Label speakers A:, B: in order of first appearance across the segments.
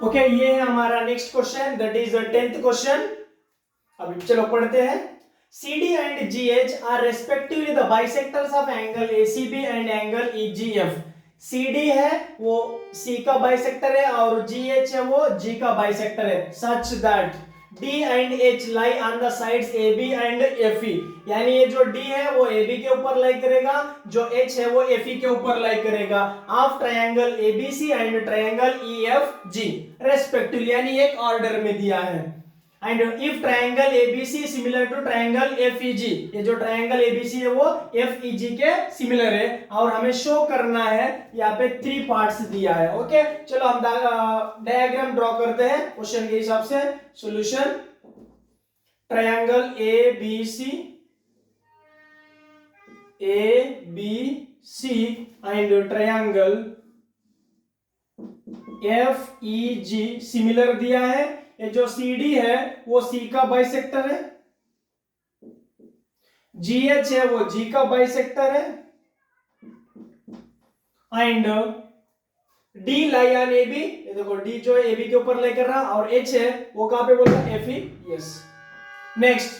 A: Okay, ये है हमारा next question, that is 10th question. अभी चलो पढ़ते हैं। CD and GH are respectively the bisectors of angle ACB and angle EGF। CD है वो C का बाइसेक्टर है और GH है वो G का बाइसेक्टर है। Such that D and H lie on the sides AB and FE। यानी ये जो D है वो AB के ऊपर लाई करेगा, जो H है वो FE के ऊपर लाई करेगा। Of triangle ABC and triangle EFG respectively, यानी एक ऑर्डर में दिया है। And if triangle ABC similar to triangle FEG, ये जो ट्रायंगल ABC है वो FEG के सिमिलर है और हमें शो करना है। यहाँ पे 3 पार्ट्स दिया है। ओके, चलो हम डायग्राम ड्रॉ करते हैं क्वेश्चन के हिसाब से। Solution, triangle ABC and triangle FEG similar दिया है। ये जो CD है वो C का बाइसेक्टर है, GH है वो G का बाइसेक्टर है and D lie on AB। ये देखो D जो है AB के ऊपर लाई कर रहा और H है वो कहां पे बोल रहा है, FE। Yes, next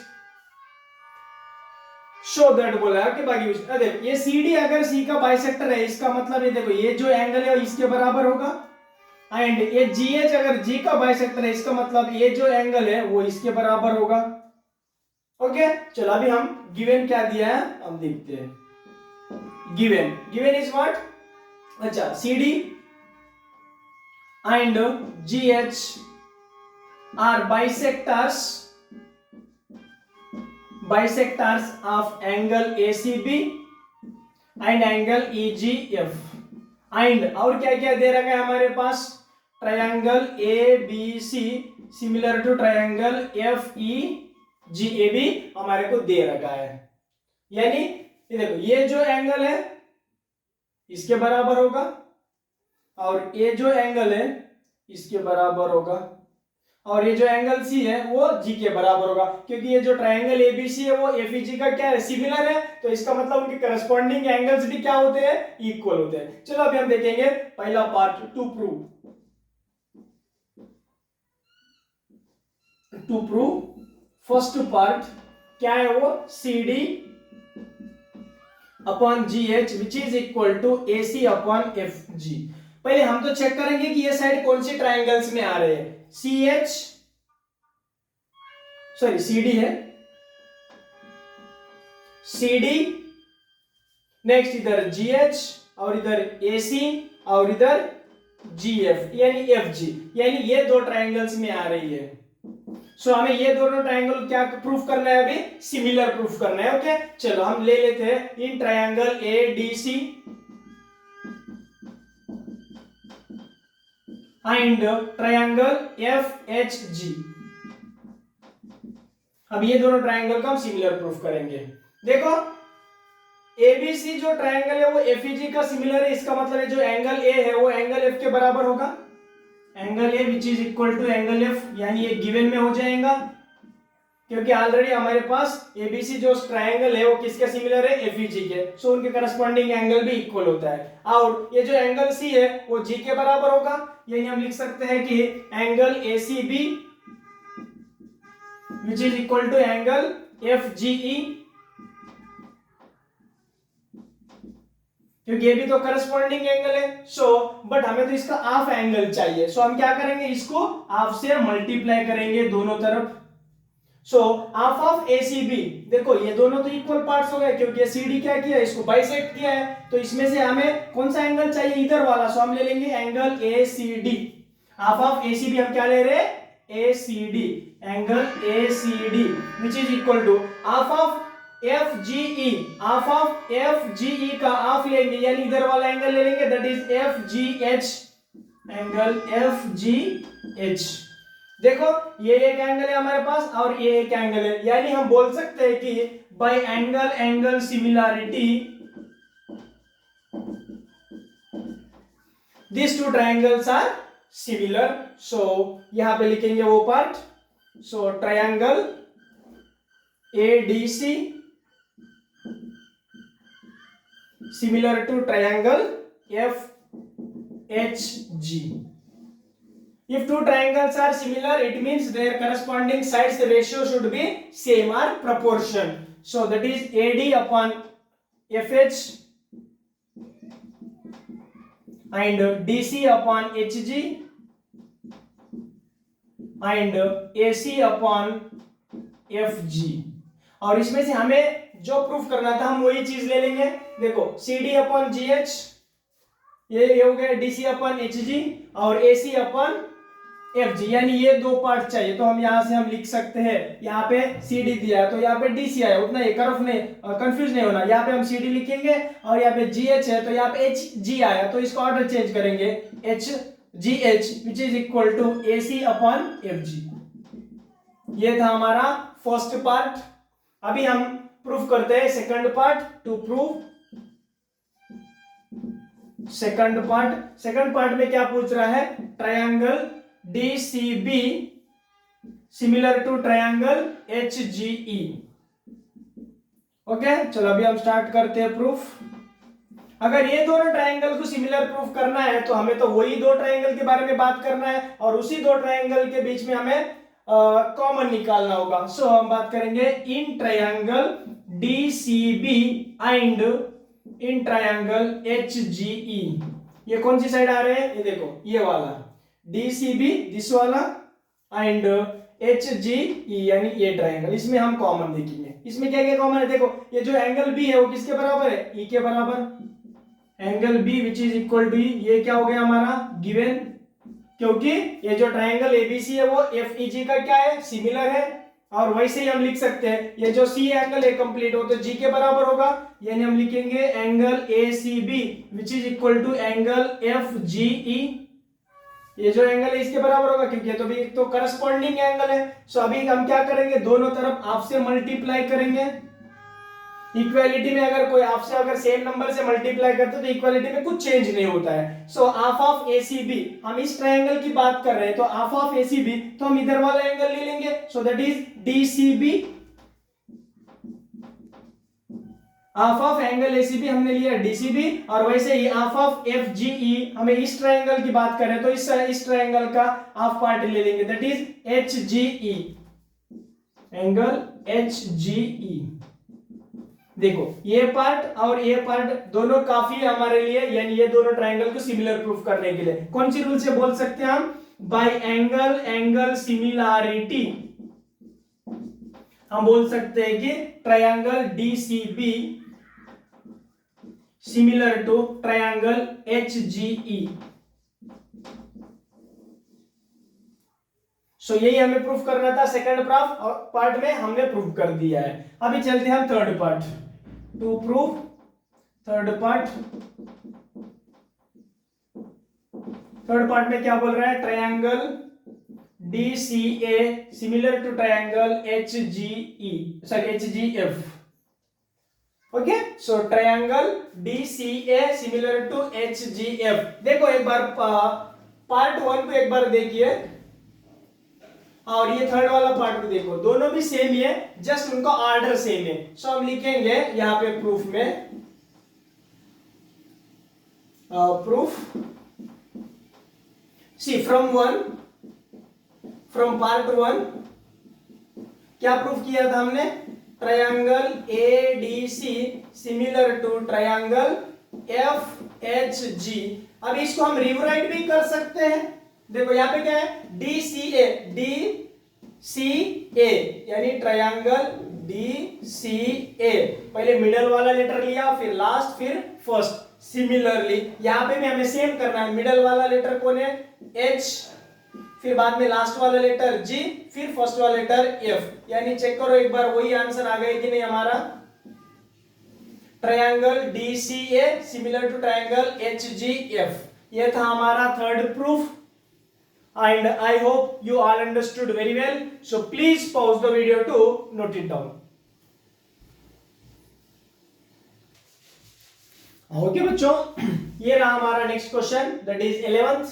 A: show that बोला कि बाकी देखो ये CD अगर C का बाइसेक्टर है, इसका मतलब ये देखो ये जो एंगल है इसके बराबर होगा एंड ये GH अगर G का बाइसेक्टर है, इसका मतलब ये जो एंगल है वो इसके बराबर होगा। ओके, चलो अभी हम गिवन क्या दिया है हम देखते हैं। गिवन इज व्हाट, अच्छा CD and GH are bisectors of angle ACB and angle EGF। And और क्या क्या दे रखा है हमारे पास, triangle ABC similar to triangle FEG, ये भी हमारे को दे रखा है। यानी ये देखो ये जो एंगल है इसके बराबर होगा और ये जो एंगल है इसके बराबर होगा और ये जो एंगल C है वो G के बराबर होगा, क्योंकि ये जो ट्रायंगल ABC है वो FEG का क्या है, सिमिलर है। तो इसका मतलब उनके करस्पॉन्डिंग एंगल्स भी क्या होते हैं, इक्वल होते हैं। चलो अभी हम देखेंगे पहला part, to prove. First part क्या है वो, CD upon GH which is equal to AC upon FG। पहले हम तो चेक करेंगे कि ये साइड कौन सी ट्रायंगल्स में आ रहे हैं। CD है, CD, नेक्स्ट इधर GH और इधर AC और इधर GF यानी FG, यानी ये दो ट्रायंगल्स में आ रही है। सो हमें ये दोनों ट्रायंगल क्या प्रूफ करना है, अभी सिमिलर प्रूफ करना है। ओके, चलो हम ले लेते हैं in triangle ADC and triangle FHG। अब ये दोनों ट्रायंगल का हम सिमिलर प्रूफ करेंगे। देखो ABC जो ट्रायंगल है वो FEG का सिमिलर है, इसका मतलब है जो एंगल A है वो एंगल F के बराबर होगा, angle A which is equal to angle F, यानी ये गिवन में हो जाएगा क्योंकि ऑलरेडी हमारे पास ABC जो ट्रायंगल है वो किसके सिमिलर है, FEG के। सो उनके करस्पॉन्डिंग एंगल भी इक्वल होता है और ये जो एंगल C है वो G के बराबर होगा, यानी हम लिख सकते हैं कि angle ACB which is equal to angle FGE, क्योंकि ये भी तो करस्पॉन्डिंग एंगल है। सो बट हमें तो इसका हाफ एंगल चाहिए, सो हम क्या करेंगे, इसको हाफ से मल्टीप्लाई करेंगे दोनों तरफ। सो हाफ ऑफ ACB, देखो ये दोनों तो इक्वल पार्ट्स हो गए क्योंकि ये CD क्या किया है, इसको बाइसेक्ट किया है, तो इसमें से हमें कौन सा एंगल चाहिए, इधर वाला। सो हम ले लेंगे angle ACD। Half of ACB हम क्या ले रहे हैं, ACD, angle ACD which is equal to half of FGE, half of FGE का हाफ लेंगे यानी इधर वाला एंगल ले लेंगे, that is FGH, angle FGH। देखो ये एक एंगल है हमारे पास और ये एक एंगल है, यानी हम बोल सकते हैं कि bye angle angle similarity these two triangles are similar। so यहां पे लिखेंगे वो part. so triangle ADC similar to triangle FHG, If two triangles are similar, it means their corresponding sides ratio should be same or proportion. So that is AD upon FH and DC upon HG and AC upon FG. और इसमें से हमें जो proof करना था हम वही चीज ले लेंगे. देखो CD अपॉन GH, ये हो गया DC अपॉन HG और AC अपॉन FG, यानी ये दो पार्ट चाहिए. तो हम यहाँ से हम लिख सकते हैं, यहाँ पे CD दिया है तो यहाँ पे DC आया, उतना ये कर्व नहीं, कंफ्यूज नहीं होना. यहाँ पे हम CD लिखेंगे और यहाँ पे GH है तो यहाँ पे HG आया, तो इसका ऑर्डर चेंज करेंगे, HGH which is equal to AC upon FG. ये था हमारा फर्स्ट पार्ट. अभी हम प्रूफ करते हैं second part. To prove second part में क्या पूछ रहा है, triangle DCB similar to triangle HGE. Okay, चलो अभी हम स्टार्ट करते हैं प्रूफ. अगर ये दोनों ट्रायंगल को सिमिलर प्रूफ करना है तो हमें तो वही दो ट्रायंगल के बारे में बात करना है और उसी दो ट्रायंगल के बीच में हमें कॉमन निकालना होगा. सो हम बात करेंगे in triangle DCB and in triangle HGE. ये कौन सी साइड आ रहे हैं, ये देखो ये वाला DCB दिस वाला एंड HGE यानी ये ट्रायंगल. इसमें हम कॉमन देखेंगे. इसमें क्या क्या कॉमन है, देखो ये जो एंगल B है वो किसके बराबर है, E के बराबर. Angle B which is equal to E, ये क्या हो गया हमारा गिवन, क्योंकि ये जो ट्रायंगल ABC है वो FEG का क्या है, सिमिलर है. और वैसे ही हम लिख सकते हैं ये जो C एंगल है कंप्लीट हो तो G के बराबर होगा, यानी हम लिखेंगे angle ACB which is equal to angle FGE. ये जो एंगल है इसके बराबर होगा क्योंकि ये तो भी तो करस्पॉन्डिंग एंगल है. सो अभी हम क्या करेंगे, दोनों तरफ आपसे मल्टीप्लाई करेंगे. इक्वालिटी में अगर कोई आपसे अगर सेम नंबर से मल्टीप्लाई करते तो इक्वालिटी में कुछ चेंज नहीं होता है. सो हाफ ऑफ ACB, हम इस ट्रायंगल की बात कर रहे हैं तो हाफ ऑफ ACB तो हम इधर वाला एंगल ले लेंगे. So that is DCB. Half of angle ACB हमने लिया DCB और वैसे ही हाफ ऑफ FGE हमें इस ट्रायंगल की बात करें तो इस ट्रायंगल का हाफ पार्ट ले लेंगे, that is HGE, angle HGE. देखो ये पार्ट और ये पार्ट दोनों काफी है हमारे लिए, यानी ये दोनों ट्रायंगल को सिमिलर प्रूफ करने के लिए कौन सी रूल से बोल सकते हैं हम, बाय एंगल सिमिलैरिटी हम बोल सकते हैं कि triangle DCB similar to triangle HGE. So यही हमें प्रूफ करना था सेकंड पार्ट में, हमने प्रूफ कर दिया है. अभी चलते हैं हम third part. To proof third part में क्या बोल रहा है, triangle DCA similar to triangle HGF. Okay, so triangle DCA similar to HGF. देखो एक बार पार्ट 1 को एक बार देखिए और ये थर्ड वाला पार्ट भी देखो, दोनों भी सेम ही है, जस्ट उनका ऑर्डर सेम है. सो हम लिखेंगे यहां पे प्रूफ में प्रूफ सी फ्रॉम पार्ट 1 क्या प्रूफ किया था हमने, triangle ADC similar to triangle FHG. अब इसको हम रिवराइट भी कर सकते हैं. देखो यहाँ पे क्या है, DCA यानी ट्रायंगल DCA. पहले मिडल वाला लेटर लिया, फिर लास्ट, फिर फर्स्ट. सिमिलरली यहाँ पे भी हमें सेम करना है. मिडल वाला लेटर कौन है, H, फिर बाद में लास्ट वाला लेटर G, फिर फर्स्ट वाला लेटर F. यानी चेक करो एक बार वही आंसर आ गया कि नहीं हमारा. Triangle DCA similar to triangle HGF. ये था हमारा third proof. And I hope you all understood very well. So please pause the video to note it down. Okay बच्चों, ये रहा हमारा next question, that is 11th.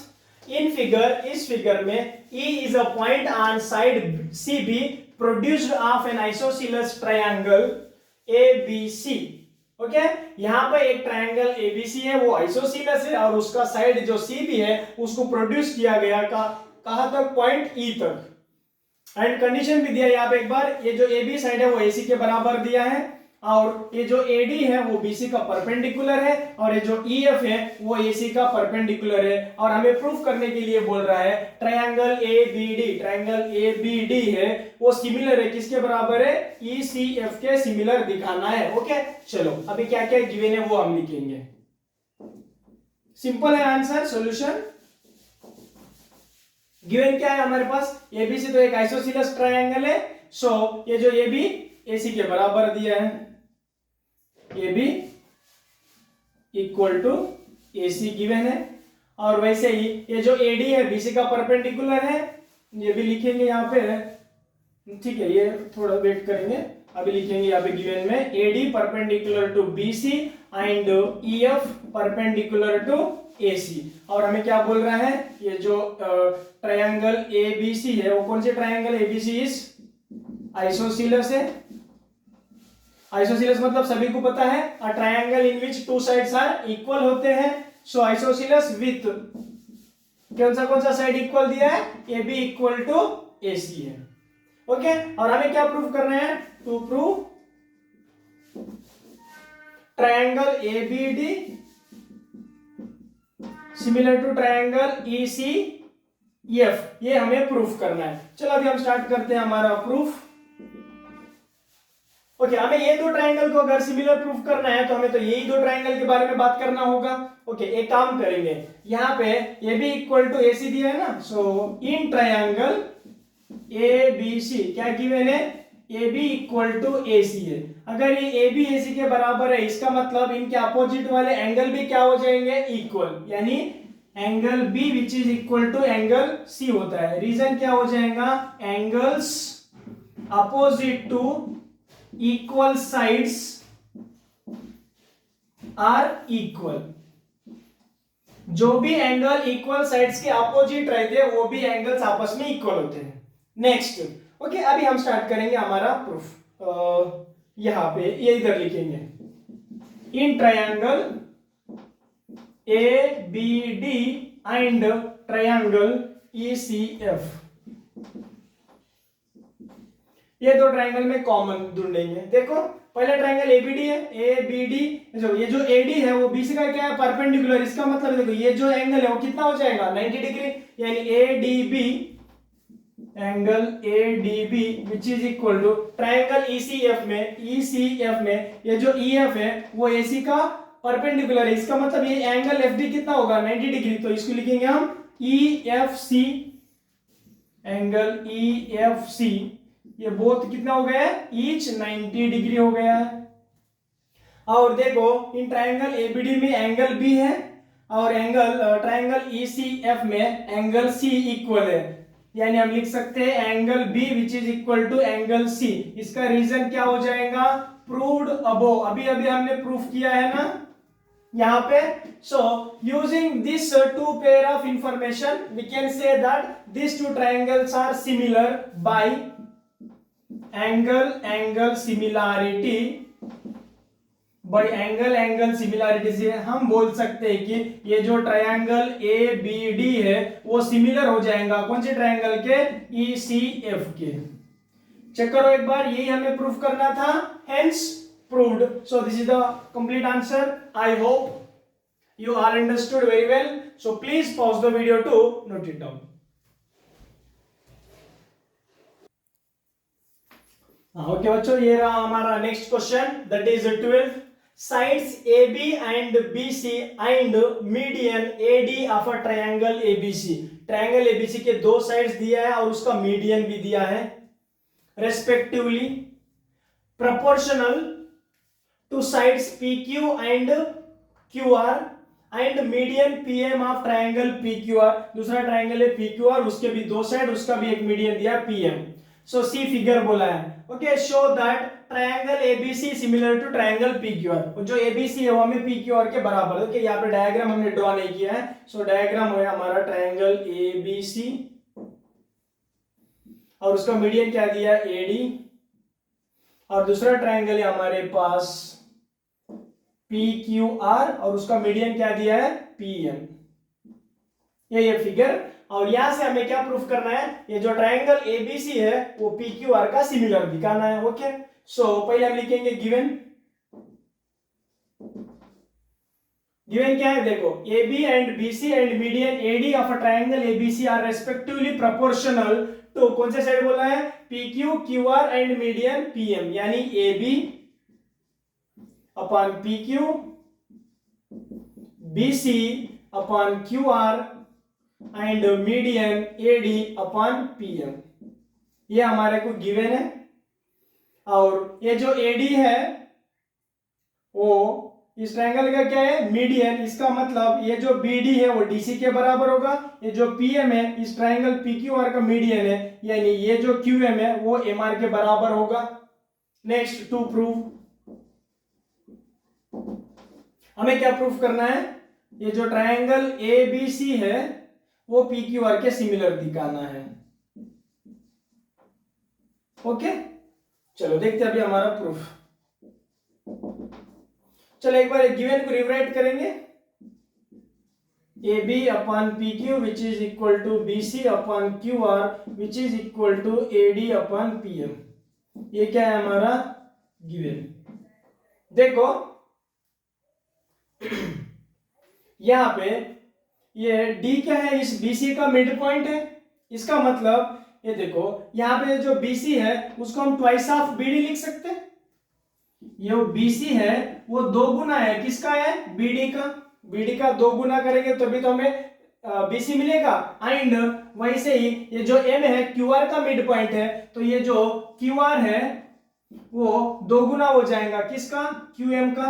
A: In figure, इस figure में E is a point on side CB produced of an isosceles triangle ABC. Okay, यहाँ पे एक triangle ABC है, वो आइसोसीलस है और उसका साइड जो CB है उसको प्रोड्यूस किया गया कहां तक, पॉइंट ई तक। एंड कंडीशन भी दिया यहाँ पे एक बार, ये जो ए बी साइड है वो ए सी के बराबर दिया है, और ये जो ए डी है वो बी सी का परपेंडिकुलर है, और ये जो ई एफ है वो ए सी का परपेंडिकुलर है। और हमें प्रूफ करने के लिए बोल रहा है triangle A B D, triangle A B D है वो सिमिलर है, किसके बराबर है, ई सी एफ के सिमिलर दिखाना है। ओके चलो अभी क्या क्या गिवन है वो हम लिखेंगे। सिंपल है आंसर, सॉल्यूशन। गिवन क्या है हमारे पास, एबीसी तो एक आइसोसेलेस ट्रायंगल है, सो ये जो ए बी एसी के बराबर दिया है, A B equal to A C given है। और वैसे ही ये जो ए डी है बीसी का परपेंडिकुलर है, ये भी लिखेंगे यहाँ पे, ठीक है, ये थोड़ा वेट करेंगे, अभी लिखेंगे यहाँ पे गिवन में A D perpendicular to B C and E F perpendicular to A C. और हमें क्या बोल रहा है, ये जो ट्रायंगल ए बी सी है वो कौन से triangle, A B C is isosceles है। आइसोसेलेस मतलब सभी को पता है, a triangle in which two sides are equal होते हैं। सो आइसोसेलेस विथ कौन सा साइड इक्वल दिया है, A B equal to A C है। ओके और हमें क्या प्रूफ करना है, to prove triangle A B D similar to triangle E C F, ये हमें प्रूफ करना है। चलो अभी हम स्टार्ट करते हैं हमारा प्रूफ। ओके हमें ये दो ट्रायंगल को अगर सिमिलर प्रूफ करना है तो हमें तो यही दो ट्रायंगल के बारे में बात करना होगा। ओके एक काम करेंगे, यहाँ पे ए बी इक्वल टू ए सी दिया है ना, सो इन ट्रायंगल ए बी सी क्या गिवन है, A B equal to A C है। अगर ये ए बी ए सी के बराबर है, इसका मतलब इनके अपोजिट वाले एंगल भी क्या हो जाएंगे, इक्वल, यानी angle B which is equal to angle C होता है। रीजन क्या हो जाएगा, angles opposite to equal sides are equal. जो भी एंगल इक्वल साइड्स के अपोजिट रहते हैं वो भी एंगल्स आपस में इक्वल होते हैं। नेक्स्ट ओके अभी हम स्टार्ट करेंगे हमारा प्रूफ। यहां पे ये इधर लिखेंगे, in triangle A B D and triangle E C F, ये दो ट्रायंगल में कॉमन ढूंढेंगे। देखो पहले ट्रायंगल एबीडी है, ए बी डी, ये जो एडी है वो बीसी का क्या है, परपेंडिकुलर। इसका मतलब देखो ये जो एंगल है वो कितना हो जाएगा, 90 डिग्री, यानी A D B, angle A D B which is equal to triangle ECF में, ईसीएफ में ये जो ईएफ है वो एसी का परपेंडिकुलर है। इसका मतलब ये एंगल एफ डी कितना होगा, 90 डिग्री, तो इसको लिखेंगे हम E F C, angle E F C, ये बोथ कितना हो गया है, ईच 90 डिग्री हो गया है। और देखो इन ट्रायंगल एबीडी में एंगल बी है और एंगल ट्रायंगल ईसीएफ में एंगल सी इक्वल है, यानी हम लिख सकते हैं angle B which is equal to angle C. इसका रीजन क्या हो जाएगा, प्रूव्ड अबो, अभी अभी हमने प्रूफ किया है ना यहाँ पे। So using this two pair of information we can say that this two triangles are similar by angle similarity. By angle similarity से हम बोल सकते हैं कि ये जो ट्रायंगल ए बी डी है वो सिमिलर हो जाएगा कौन से ट्रायंगल के, ई सी एफ के। चेक करो एक बार, यही हमें प्रूफ करना था, hence proved. So this is the complete answer. I hope you all understood very well. So please pause the video to note it down. Okay बच्चों ये रहा हमारा next question, that is 12 sides AB and BC and median AD of a triangle ABC। Triangle ABC के दो sides दिया है और उसका मीडियन भी दिया है, respectively proportional to sides PQ and QR and median PM of triangle PQR। दूसरा ट्रायंगल है PQR, उसके भी दो साइड, उसका भी एक मीडियन दिया PM। सो सी फिगर बोला है। Okay show that triangle ABC similar to triangle PQR। जो ABC है वो हमें PQR के बराबर है। ओके यहाँ पे डायग्राम हमने ड्रॉ नहीं किया है, सो डायग्राम है हमारा ट्रायंगल ABC और उसका मीडियन क्या दिया है, AD, और दूसरा ट्रायंगल है हमारे पास PQR और उसका मीडियन क्या दिया है, PM। ये फिगर और यहां से हमें क्या प्रूफ करना है, ये जो ट्रायंगल एबीसी है वो पीक्यूआर का सिमिलर दिखाना है। ओके, सो पहले हम लिखेंगे गिवन क्या है, देखो AB and BC and median AD of a triangle ABC are respectively proportional to, कौन से साइड बोला है, PQ QR and median PM, यानी AB upon PQ, BC upon QR and median AD upon PM, ये हमारे को given है। और ये जो AD है वो इस ट्रायंगल का क्या है, मीडियन, इसका मतलब ये जो BD है वो DC के बराबर होगा, ये जो PM है इस ट्रायंगल PQR का मीडियन है, यानी ये जो QM है वो MR के बराबर होगा। नेक्स्ट टू प्रूव, हमें क्या प्रूफ करना है, ये जो ट्रायंगल ABC है वो PQR के सिमिलर दिखाना है। ओके, चलो देखते हैं अभी हमारा प्रूफ। चलो एक बार गिवन को रिवराइट करेंगे, AB upon PQ which is equal to BC upon QR which is equal to AD upon PM, ये क्या है हमारा गिवन। देखो यहां पे ये D क्या है, इस BC का मिड पॉइंट है, इसका मतलब ये देखो यहां पे जो BC है उसको हम ट्वाइस ऑफ BD लिख सकते हैं। ये BC है वो दो गुना है, किसका है, BD का दो गुना करेंगे तभी तो हमें BC मिलेगा। एंड वैसे ही ये जो M है QR का मिड पॉइंट है, तो ये जो QR है वो दो गुना हो जाएगा किसका, QM का,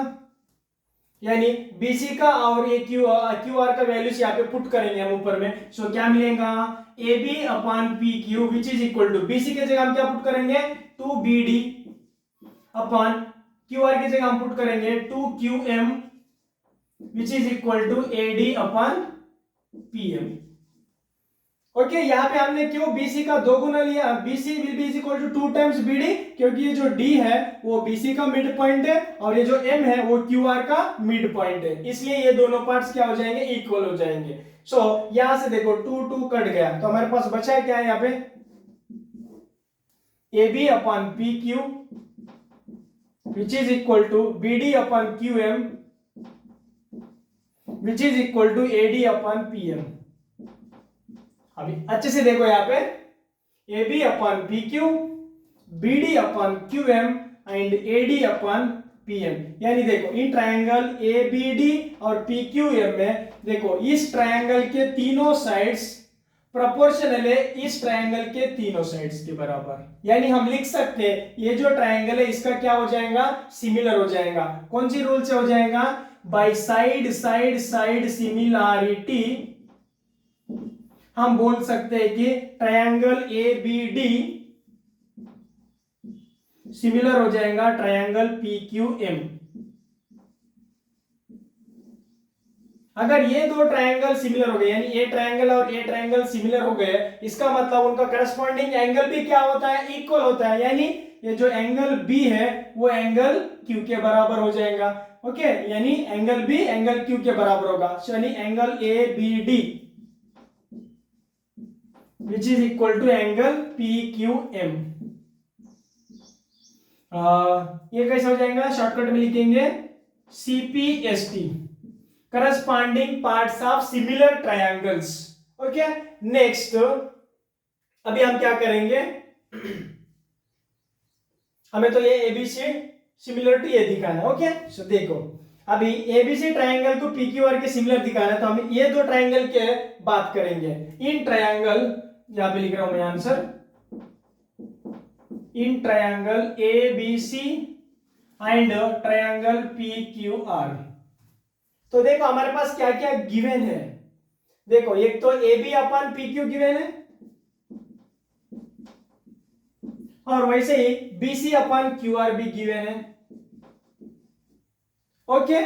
A: यानी BC का, और ये QR का वैल्यूज यहाँ पे पुट करेंगे हम ऊपर में। सो क्या मिलेगा, AB upon PQ which is equal to, BC के जगह हम क्या पुट करेंगे 2BD अपॉन QR की जगह हम पुट करेंगे 2QM which is equal to AD upon PM। Okay, यहाँ पे हमने क्यों BC का दो गुना लिया, BC will be is equal to 2 times BD, क्योंकि ये जो D है वो BC का मिड पॉइंट है और ये जो M है वो QR का मिड पॉइंट है, इसलिए ये दोनों पार्ट्स क्या हो जाएंगे, इक्वल हो जाएंगे। सो यहां से देखो 2 कट गया, तो हमारे पास बचा है क्या है यहाँ पे, AB upon PQ which is equal to BD upon QM which is equal to AD upon PM। अभी अच्छे से देखो यहाँ पे AB upon PQ, BD upon QM and AD upon PM, यानी देखो इन ट्रायंगल ABD और PQM में देखो इस ट्रायंगल के तीनों साइड्स प्रोपोर्शनल है इस ट्रायंगल के तीनों साइड्स के बराबर, यानी हम लिख सकते हैं ये जो ट्रायंगल है इसका क्या हो जाएगा, सिमिलर हो जाएगा। कौन सी रूल से हो जाएगा, by side side side similarity हम बोल सकते हैं कि ट्रायंगल ABD सिमिलर हो जाएगा ट्रायंगल PQM। अगर ये दो ट्रायंगल सिमिलर हो गए, यानी ए ट्रायंगल और ए ट्रायंगल सिमिलर हो गए, इसका मतलब उनका करस्पॉन्डिंग एंगल भी क्या होता है, इक्वल होता है, यानी ये जो एंगल B है वो एंगल Q के बराबर हो जाएगा। ओके, यानी एंगल B एंगल Q के बराबर होगा, यानी angle ABD which is equal to angle PQM। ये कैसे हो जाएगा, शॉर्टकट में लिखेंगे CPST, corresponding parts of similar triangles. Okay, next अभी हम क्या करेंगे, हमें तो ये ABC सिमिलरिटी ये दिखाना है। ओके, सो देखो अभी ABC ट्रायंगल को PQR के सिमिलर दिखाना है, तो हम ये दो ट्रायंगल के बात करेंगे। इन ट्रायंगल, यहां पे लिख रहा हूं मैं answer, in triangle ABC and triangle PQR। तो देखो हमारे पास क्या क्या गिवन है, देखो एक तो AB अपॉन PQ गिवन है, और वैसे ही BC अपॉन QR भी गिवन है। ओके,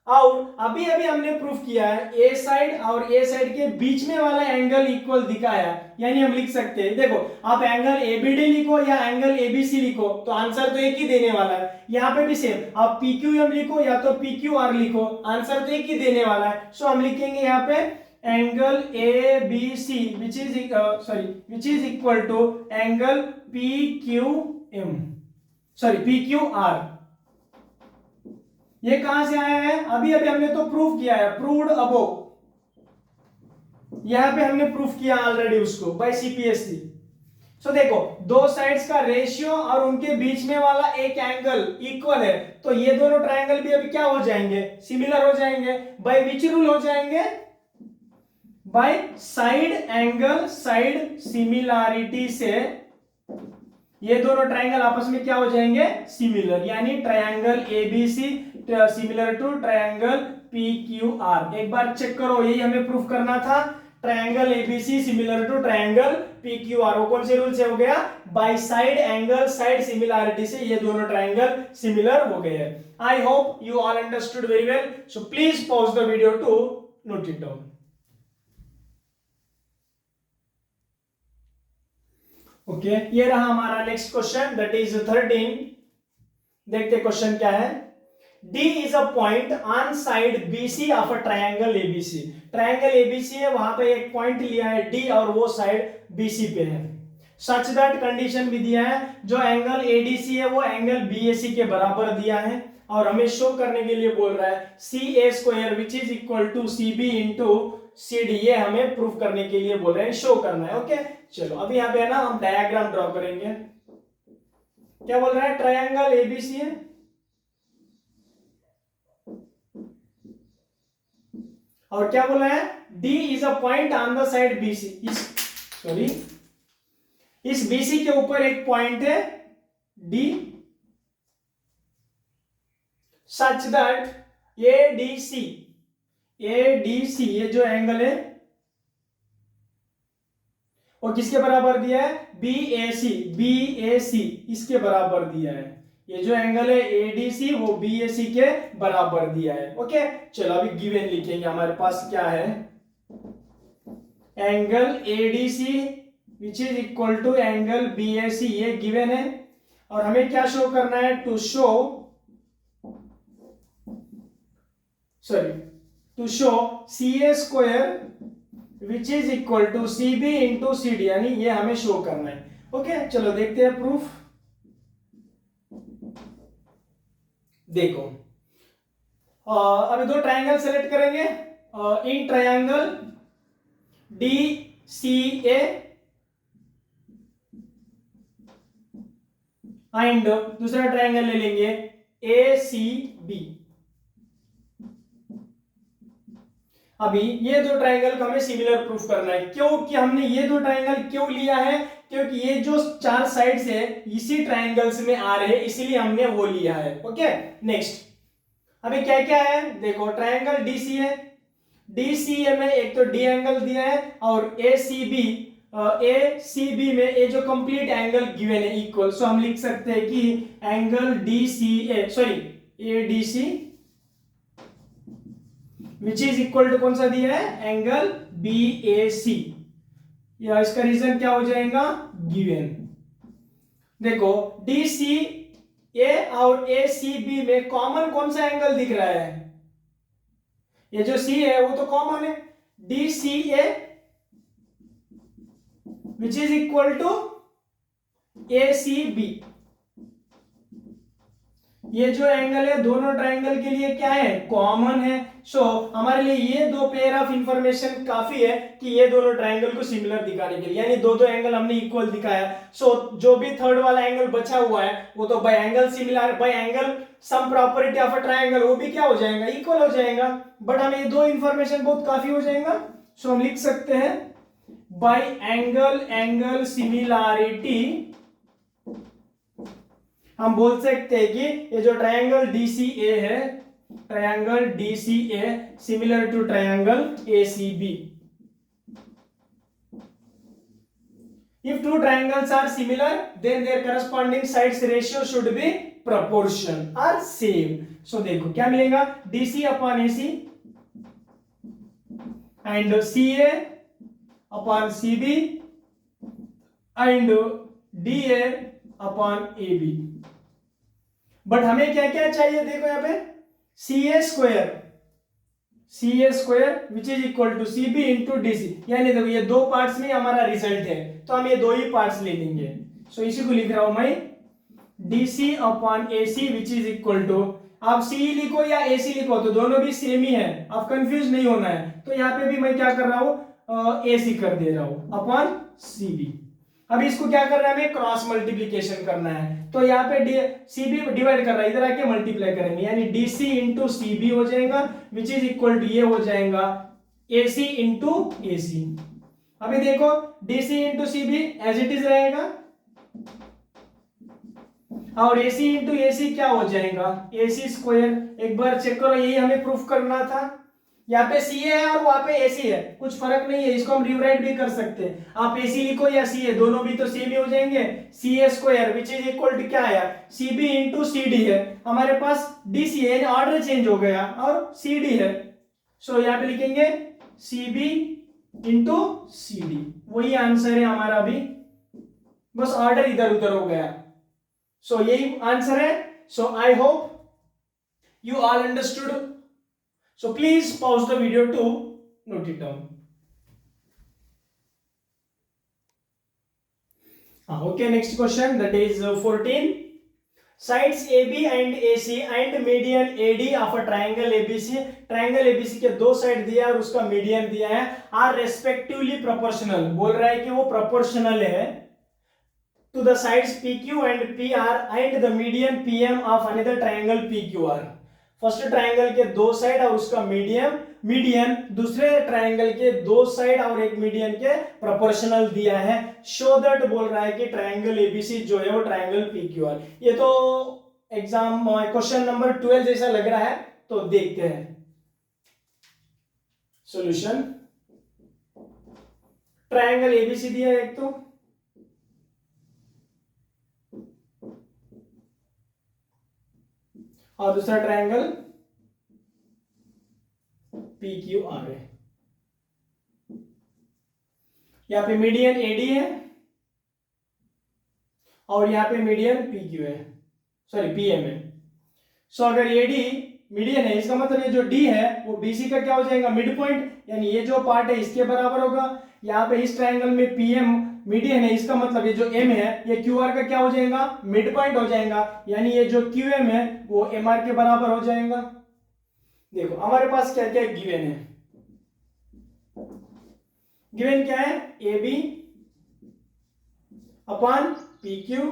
A: और अभी अभी हमने प्रूफ किया है ए साइड और ए साइड के बीच में वाला एंगल इक्वल दिखाया, यानी हम लिख सकते हैं, देखो आप एंगल ABD लिखो या एंगल ABC लिखो तो आंसर तो एक ही देने वाला है। यहाँ पे भी सेम, आप PQM लिखो या तो PQR लिखो, आंसर तो एक ही देने वाला है। सो हम लिखेंगे यहाँ पे angle A B C which is equal to angle P Q M, sorry P Q R. ये कहां से आया है? अभी अभी हमने तो प्रूफ किया है, प्रूव्ड अबोव, यहां पे हमने प्रूफ किया ऑलरेडी उसको बाय सीपीएससी। सो देखो दो साइड्स का रेशियो और उनके बीच में वाला एक एंगल इक्वल है, तो ये दोनों ट्रायंगल भी अभी क्या हो जाएंगे? सिमिलर हो जाएंगे। बाय विच रूल हो जाएंगे? Bye side angle side similarity से ये दोनों ट्रायंगल आपस में क्या हो जाएंगे? सिमिलर, यानी triangle ABC similar to triangle PQR. एक बार चेक करो, यही हमें प्रूफ करना था, triangle ABC similar to triangle PQR. वो कौन से रूल से हो गया? By side angle side similarity से ये दोनों ट्रायंगल सिमिलर हो गए हैं। I hope you all understood very well, so please pause the video to note it down. Okay, ये रहा हमारा नेक्स्ट क्वेश्चन, दैट इज 13। देखते क्वेश्चन क्या है। D is a point on side BC of a triangle ABC। Triangle ABC है, वहां पे एक पॉइंट लिया है D और वो साइड BC पे है। सच दैट कंडीशन भी दिया है, जो एंगल ADC है वो एंगल BAC के बराबर दिया है, और हमें शो करने के लिए बोल रहा है CA square which is equal to CB into CD। ये हमें प्रूफ करने के लिए बोल रहे हैं, शो करना है। ओके चलो, अभी यहाँ पे ना हम डायग्राम ड्रॉ करेंगे। क्या बोल रहा है? ट्रायंगल ABC है, और क्या बोला है? D is a point on the side BC। इस BC के ऊपर एक पॉइंट है D, सच दैट ADC ये जो एंगल है वो किसके बराबर दिया है? BAC इसके बराबर दिया है। ये जो एंगल है ADC वो BAC के बराबर दिया है। ओके चलो, अभी गिवन लिखेंगे, हमारे पास क्या है? Angle ADC which is equal to angle BAC, ये गिवन है, और हमें क्या शो करना है? To show CA square which is equal to CB into CD, यानी ये हमें शो करना है। ओके चलो देखते हैं प्रूफ। देखो अभी दो ट्रायंगल सेलेक्ट करेंगे, इन ट्रायंगल DCA एंड दूसरा ट्रायंगल ले लेंगे ACB। अभी ये दो ट्रायंगल को हमें सिमिलर प्रूफ करना है। क्योंकि हमने ये दो ट्रायंगल क्यों लिया है? क्योंकि ये जो चार साइड्स है इसी ट्रायंगल्स में आ रहे हैं, इसीलिए हमने वो लिया है। ओके नेक्स्ट, अभी क्या क्या है? देखो ट्रायंगल DC है, DCA में एक तो D एंगल दिया है, और ACB में ये जो कंप्लीट एंगल गिवन है इक्वल, सो हम लिख सकते हैं कि angle ADC which is equal to कौन सा दिया है? Angle BAC। या इसका रीजन क्या हो जाएगा? गिवन। देखो DCA और ACB में कॉमन कौन सा एंगल दिख रहा है? ये जो C है वो तो कॉमन है, DCA which is equal to ACB। ये जो एंगल है दोनों ट्रायंगल के लिए क्या है? कॉमन है। सो हमारे लिए ये दो पेयर ऑफ इंफॉर्मेशन काफी है कि ये दोनों ट्रायंगल को सिमिलर दिखाने के लिए, यानी दो एंगल हमने इक्वल दिखाया। सो जो भी थर्ड वाला एंगल बचा हुआ है वो तो bye angle similar, by angle sum property of a triangle, वो भी क्या हो जाएगा? इक्वल हो जाएगा। बट हमें ये दो इंफॉर्मेशन बहुत काफी हो जाएगा, सो हम लिख सकते हैं बाय एंगल सिमिलैरिटी हम बोल सकते हैं कि ये जो ट्रायंगल DCA है, triangle DCA similar to triangle ACB। If two triangles are similar, then their corresponding sides ratio should be proportion or same. So देखो क्या मिलेगा? DC upon AC and CA upon CB and DA upon AB। But हमें क्या क्या चाहिए? देखो यहाँ पे CA square C A square which is equal to C B into D C. यानी देखो ये दो पार्ट्स में हमारा रिजल्ट है, तो हम ये दो ही पार्ट्स ले लेंगे। सो इसी को लिख रहा हूं मैं D C upon A C which is equal to, आप सी लिखो या ए सी लिखो तो दोनों भी सेम ही है, आप कंफ्यूज नहीं होना है। तो यहाँ पे भी मैं क्या कर रहा हूँ, ए सी कर दे रहा हूँ अपॉन सी बी। अब इसको क्या करना है, हमें क्रॉस मल्टीप्लीकेशन करना है। तो यहाँ पे सी बी डिवाइड कर रहा है, इधर आके मल्टीप्लाई करेंगे, यानी D C into C B हो जाएगा विच इज इक्वल टू ये हो जाएगा ए सी इंटू ए सी। अभी देखो D C into C B as it is रहेगा और ए सी इंटू ए सी क्या हो जाएगा, ए सी स्क्वायर। एक बार चेक करो, यही हमें प्रूफ करना था। यहाँ पे सी है और वहां पे ए सी है, कुछ फर्क नहीं है, इसको हम रिवराइट भी कर सकते हैं। आप ए सी लिखो या सी है, दोनों भी तो सेम ही हो जाएंगे। C A square which is equal to क्या है, C B into C D है, हमारे पास डी सी है, ऑर्डर चेंज हो गया और सी डी है। सो यहाँ पे लिखेंगे C B into C D, वही आंसर है हमारा भी, बस ऑर्डर इधर उधर हो गया। सो यही आंसर है। So I hope you all understood. So please pause the video to note it down. Okay, next question, that is 14. Sides AB and AC and median AD of a triangle ABC. Triangle ABC के दो side दिया है और उसका median दिया है, are respectively proportional. बोल रहा है कि वो proportional है to the sides PQ and PR and the median PM of another triangle PQR. First triangle के दो साइड और उसका मीडियन दूसरे ट्रायंगल के दो साइड और एक मीडियन के प्रोपोर्शनल दिया है। शो दैट बोल रहा है कि ट्रायंगल एबीसी जो है वो ट्रायंगल पीक्यूआर। ये तो एग्जाम क्वेश्चन नंबर 12 जैसा लग रहा है, तो देखते हैं सॉल्यूशन। ट्रायंगल एबीसी दिया है एक तो, और दूसरा ट्रायंगल PQR है। यहां पे मीडियन AD है और यहां पे मीडियन PQ है, सॉरी PM है। सो अगर AD मीडियन है, इसका मतलब ये जो D है वो BC का क्या हो जाएगा, मिड पॉइंट, यानी ये जो पार्ट है इसके बराबर होगा। यहाँ पे इस ट्रायंगल में PM मीडियन है, इसका मतलब ये जो M है ये QR का क्या हो जाएगा, मिड पॉइंट हो जाएगा, यानी ये जो QM है वो MR के बराबर हो जाएगा। देखो हमारे पास क्या क्या गिवन है, गिवन क्या है, AB upon PQ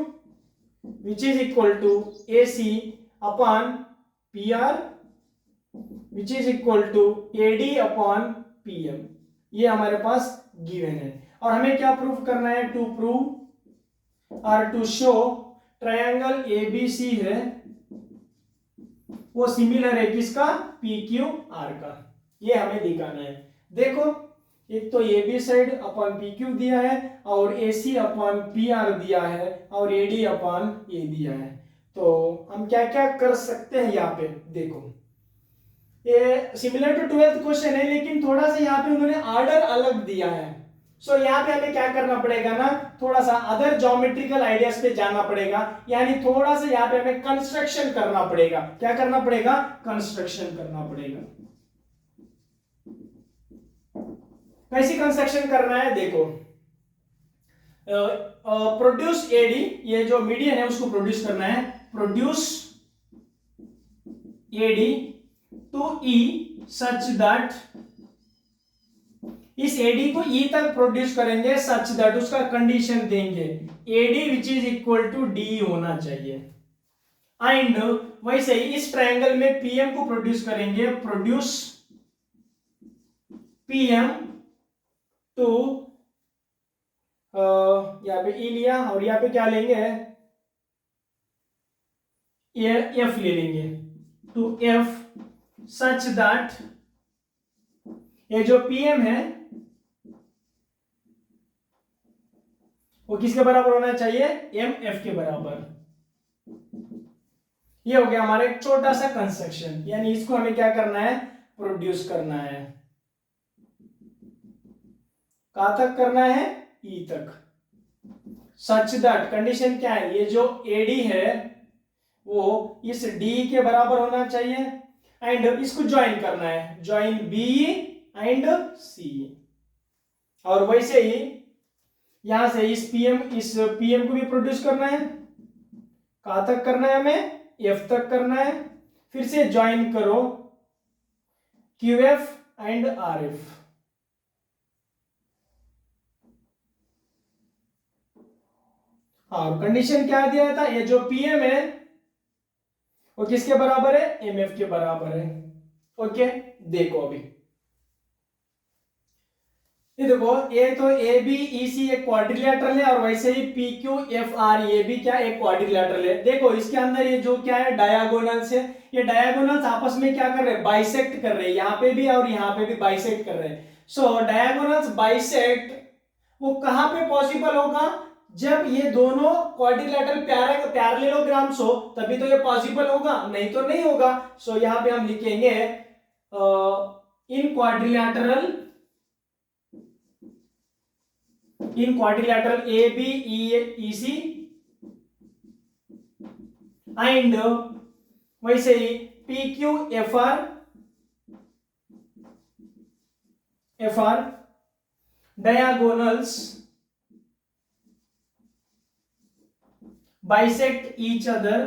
A: which is equal to AC upon PR which is equal to AD upon PM। ये हमारे पास गिवन है और हमें क्या प्रूफ करना है, टू प्रूव और टू शो ट्रायंगल ABC है वो सिमिलर है किसका, PQR का, ये हमें दिखाना है। देखो एक तो AB साइड अपॉन PQ दिया है और AC अपॉन PR दिया है और AD अपॉन A दिया है। तो हम क्या क्या कर सकते हैं यहाँ पे, देखो ये सिमिलर टू 12th क्वेश्चन है लेकिन थोड़ा सा यहाँ पे उन्होंने ऑर्डर अलग दिया है। सो यहाँ पे हमें क्या करना पड़ेगा ना, थोड़ा सा अदर ज्योमेट्रिकल आइडियाज पे जाना पड़ेगा, यानी थोड़ा सा यहाँ पे हमें कंस्ट्रक्शन करना पड़ेगा। क्या करना पड़ेगा, कंस्ट्रक्शन करना पड़ेगा। कैसी कंस्ट्रक्शन करना है, देखो प्रोड्यूस AD, ये जो मीडियन है उसको प्रोड्यूस करना है, produce AD to E such that, इस AD को E तक प्रोड्यूस करेंगे सच दैट, उसका कंडीशन देंगे AD which is equal to D होना चाहिए। एंड वैसे ही इस ट्रायंगल में PM को प्रोड्यूस करेंगे, प्रोड्यूस PM टू यहाँ पे E लिया और यहाँ पे क्या लेंगे, F ले लेंगे, टू F सच दैट ये जो PM है वो किसके बराबर होना चाहिए, MF के बराबर। ये हो गया हमारा एक छोटा सा कंस्ट्रक्शन, यानी इसको हमें क्या करना है, प्रोड्यूस करना है। कहां तक करना है, E तक। सच दैट कंडीशन क्या है, ये जो AD है वो इस D के बराबर होना चाहिए एंड इसको ज्वाइन करना है, ज्वाइन बी एंड सी। और वैसे ही यहां से इस पीएम को भी प्रोड्यूस करना है, कहां तक करना है हमें, एफ तक करना है। फिर से ज्वाइन करो Q F and R F. हाँ, कंडीशन क्या दिया था, ये जो पीएम है वो किसके बराबर है, एमएफ के बराबर है। ओके, देखो अभी ये देखो, ये तो ए बी ई सी एक क्वाड्रिलेटरल है और वैसे ही पी क्यू एफ आर ये भी क्या एक क्वाड्रिलेटरल है। देखो इसके अंदर ये जो क्या है डायगोनल्स है, ये डायगोनल्स आपस में क्या कर रहे हैं, बाइसेक्ट कर रहे हैं, यहाँ पे भी और यहाँ पे भी बाइसेक्ट कर रहे हैं। सो डायगोनल्स बाइसेक्ट वो कहां पे पॉसिबल होगा, जब ये दोनों क्वाड्रिलेटरल पैरेललोग्राम्स हो तभी तो ये पॉसिबल होगा, नहीं तो नहीं होगा। सो यहां पे हम लिखेंगे in quadrilateral A B E C and वैसे ही P Q F R diagonals bisect each other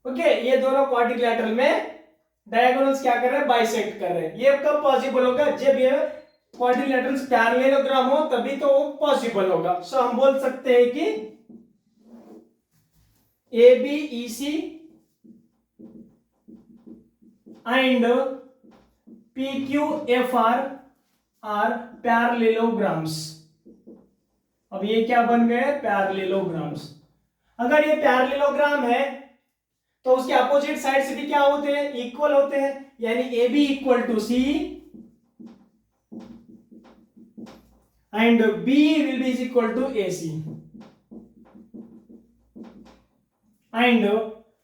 A: okay, ये दोनों क्वाड्रिलेटरल में डायगोनल्स क्या कर रहे हैं, बाइसेक्ट कर रहे हैं। ये कब पॉसिबल होगा, जब ये क्वाड्रिलेटरल्स पैरेललोग्राम हो तभी तो वो पॉसिबल होगा। सो हम बोल सकते हैं कि A B E C and P Q F are parallelograms. अब ये क्या बन गए, पैरेललोग्राम्स। अगर ये पैरेललोग्राम है तो उसके अपोजिट साइड से भी क्या होते हैं, इक्वल होते हैं, यानी A B equal to C and B will be is equal to A C and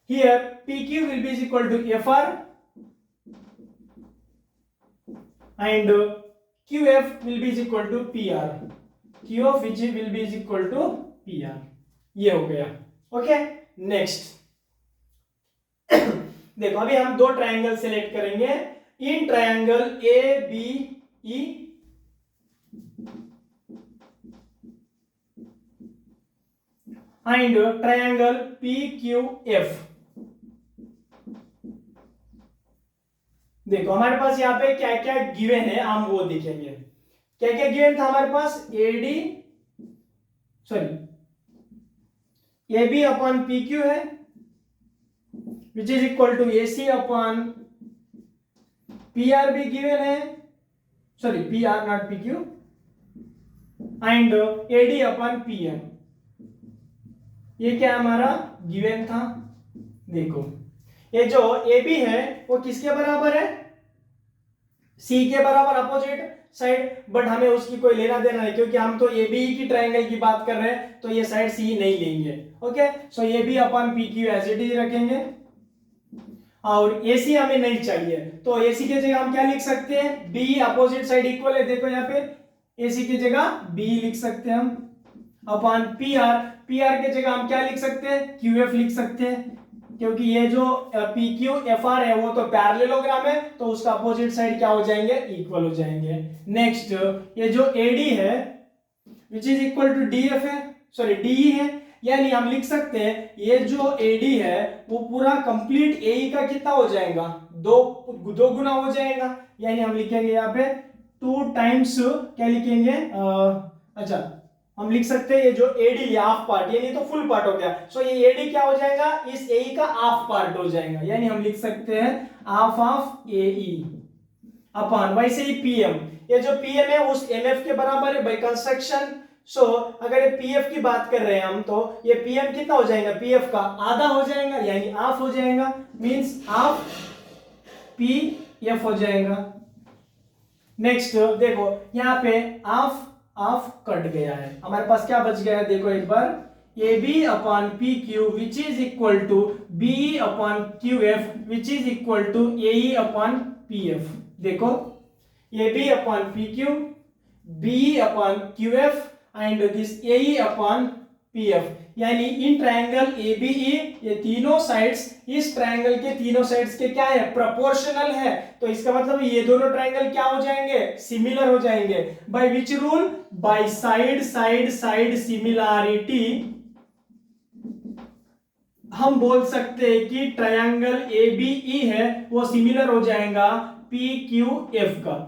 A: here P Q will be is equal to F R and QF will be is equal to PR, Q of which will be is equal to PR। ये हो गया। Okay, next देखो अभी हम दो triangle select करेंगे। In triangle A B E and triangle P Q F. देखो हमारे पास यहाँ पे क्या क्या गिवन है, हम वो देखेंगे। क्या क्या गिवन था हमारे पास, A B upon P Q है which is equal to A C upon P R भी गिवन है, sorry P R not P Q, and A D upon P M. ये क्या हमारा गिवन था। देखो ये जो ए बी है वो किसके बराबर है, सी के बराबर अपोजिट साइड, बट हमें उसकी कोई लेना देना नहीं क्योंकि हम तो ए बी की ट्रायंगल की बात कर रहे हैं, तो ये साइड सी नहीं लेंगे। Okay, so A B upon P Q as it is रखेंगे और ए सी हमें नहीं चाहिए, तो ए सी की जगह हम क्या लिख सकते हैं, बी अपोजिट साइड इक्वल है, देखो यहाँ पे ए सी की जगह बी लिख सकते हैं हम, अपॉन पी आर की जगह हम क्या लिख सकते हैं, क्यू एफ लिख सकते हैं, क्योंकि ये जो पी क्यू एफ आर है वो तो पैरेललोग्राम है, तो उसका अपोजिट साइड क्या हो जाएंगे, इक्वल हो जाएंगे। नेक्स्ट ये जो एडी है which is equal to D F है, सॉरी डी है, यानी हम लिख सकते हैं ये जो एडी है वो पूरा कंप्लीट एई का कितना हो जाएगा, दो गुना हो जाएगा, यानी हम लिखेंगे यहाँ पे 2 टाइम्स क्या लिखेंगे, अच्छा हम लिख सकते हैं ये जो एडी हाफ पार्ट, ये नहीं तो फुल पार्ट हो गया, सो ये एडी क्या हो जाएगा, इस एई का हाफ पार्ट हो जाएगा, यानी हम लिख सकते हैं हाफ ऑफ एई अपॉन वैसे ही पीएम। ये जो पीएम है उस एमएफ के बराबर है बाय कंस्ट्रक्शन। सो अगर ये पीएफ की बात कर रहे हैं हम, तो ये पीएम कितना हो जाएगा, पीएफ का आधा हो जाएगा, यानी हाफ हो जाएगा, मींस हाफ पीएफ हो जाएगा। नेक्स्ट देखो यहाँ पे हाफ कट गया है, हमारे पास क्या बच गया है, देखो एक बार, A B upon P Q which is equal to B upon Q F which is equal to A upon P F. देखो A B upon P Q, B upon Q F and this A upon P F, यानी in triangle ABE ये तीनों sides इस triangle के तीनों sides के क्या है, प्रोपोर्शनल है। तो इसका मतलब ये दोनों ट्रायंगल क्या हो जाएंगे, सिमिलर हो जाएंगे। By which rule, bye side side side similarity हम बोल सकते हैं कि ट्रायंगल ABE है वो सिमिलर हो जाएगा PQF का।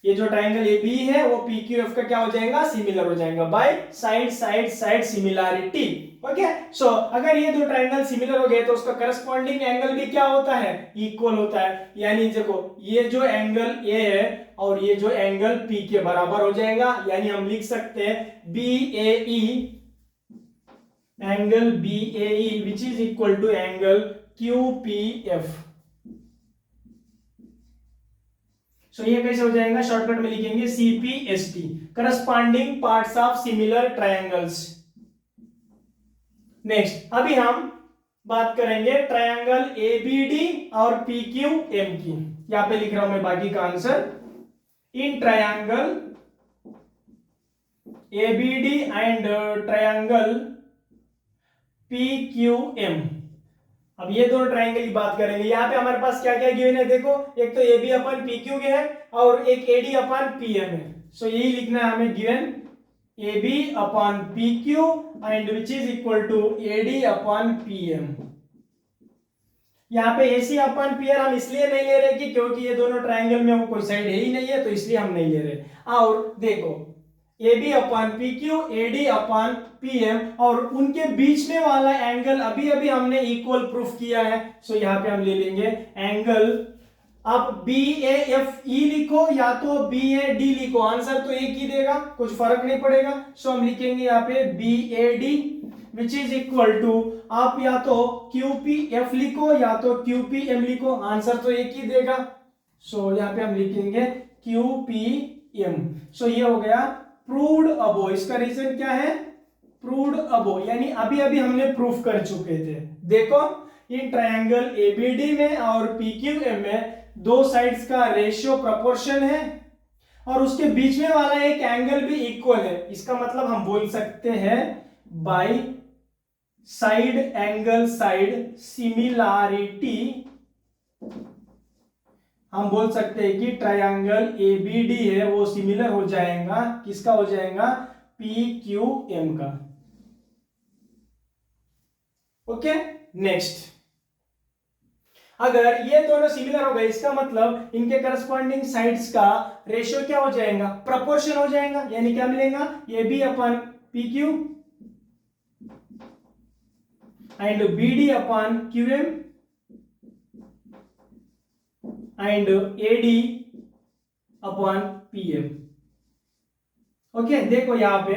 A: ये जो ट्रायंगल ABE है वो PQF का क्या हो जाएगा, सिमिलर हो जाएगा by side side side similarity. Okay, so अगर ये दो ट्रायंगल सिमिलर हो गए तो उसका करस्पॉन्डिंग एंगल भी क्या होता है, इक्वल होता है। यानी देखो ये जो एंगल A है और ये जो एंगल P के बराबर हो जाएगा। यानी हम लिख सकते हैं BAE angle BAE which is equal to angle QPF। So ये कैसे हो जाएगा, शॉर्टकट में लिखेंगे CPST, corresponding parts of similar triangles. Next अभी हम बात करेंगे ट्रायंगल ABD और PQM की। यहां पे लिख रहा हूं मैं बाकी का answer. In triangle ABD and triangle PQM, अब ये दोनों ट्रायंगल की बात करेंगे। यहाँ पे हमारे पास क्या क्या गिवन है, देखो एक तो AB अपन PQ के है और एक AD अपन PM है। सो यही लिखना है हमें, given AB upon PQ and which is equal to AD upon PM। यहाँ पे AC अपन PR हम इसलिए नहीं ले रहे कि क्योंकि ये दोनों ट्रायंगल में वो कोई साइड है ही नहीं है, तो इसलिए हम नहीं ले रहे। और देखो AB upon PQ, AD upon PM और उनके बीच में वाला एंगल अभी अभी हमने इक्वल प्रूफ किया है। सो यहाँ पे हम ले लेंगे एंगल, आप BAFE लिखो या तो BAD लिखो, आंसर तो एक ही देगा, कुछ फर्क नहीं पड़ेगा। सो हम लिखेंगे यहाँ पे BAD which is equal to, आप या तो QPF लिखो या तो QPM लिखो, आंसर तो एक ही देगा। सो यहाँ पे हम लिखेंगे QPM। सो ये हो गया प्रूव्ड अबो। इसका रीजन क्या है, प्रूव्ड अबो, यानी अभी अभी हमने प्रूफ कर चुके थे। देखो इन ट्रायंगल ABD में और PQM में दो साइड्स का रेशियो प्रोपोर्शन है और उसके बीच में वाला एक एंगल भी इक्वल है। इसका मतलब हम बोल सकते हैं bye side angle side similarity हम बोल सकते हैं कि ट्रायंगल ABD है वो सिमिलर हो जाएगा, किसका हो जाएगा, PQM का। ओके, नेक्स्ट अगर ये दोनों सिमिलर हो गए इसका मतलब इनके करस्पॉन्डिंग साइड्स का रेशियो क्या हो जाएगा, प्रोपोर्शन हो जाएगा। यानी क्या मिलेगा, AB upon PQ and BD upon QM and AD upon PM। Okay, देखो यहां पे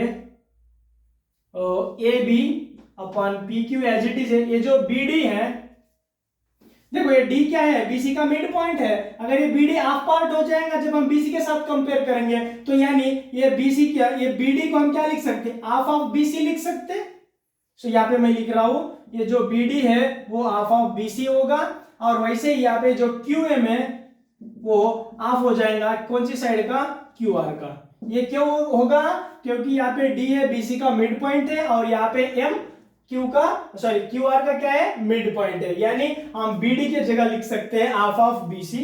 A: AB upon PQ as it is है। ये जो BD है, देखो ये D क्या है, BC का मिड पॉइंट है। अगर ये BD हाफ पार्ट हो जाएगा जब हम BC के साथ कंपेयर करेंगे, तो यानी ये BC क्या, ये BD को हम क्या लिख सकते हैं, हाफ ऑफ BC लिख सकते हैं। सो यहाँ पे मैं लिख रहा हूं ये जो BD है वो हाफ ऑफ BC होगा और वैसे ही यहाँ पे जो QM है वो हाफ हो जाएगा कौन सी साइड का, QR का। ये क्यों होगा, क्योंकि यहाँ पे D है BC का मिड पॉइंट है और यहाँ पे M QR का क्या है, मिड पॉइंट है। यानी हम BD के जगह लिख सकते हैं half of BC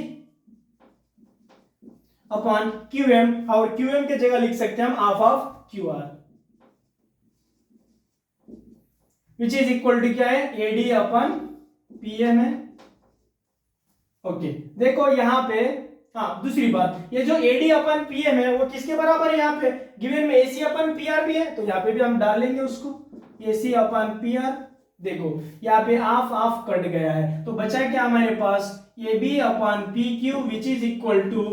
A: upon QM और QM के जगह लिख सकते हैं हम half of QR which is equal to क्या है, AD अपन PM है। ओके, देखो यहां पे हाँ दूसरी बात, ये जो AD अपन PM है वो किसके बराबर है, यहाँ पे गिवन में AC अपन PR भी है, तो यहाँ पे भी हम डालेंगे उसको AC अपन PR। देखो यहाँ पे हाफ हाफ कट गया है तो बचा क्या हमारे पास, AB upon PQ which is equal to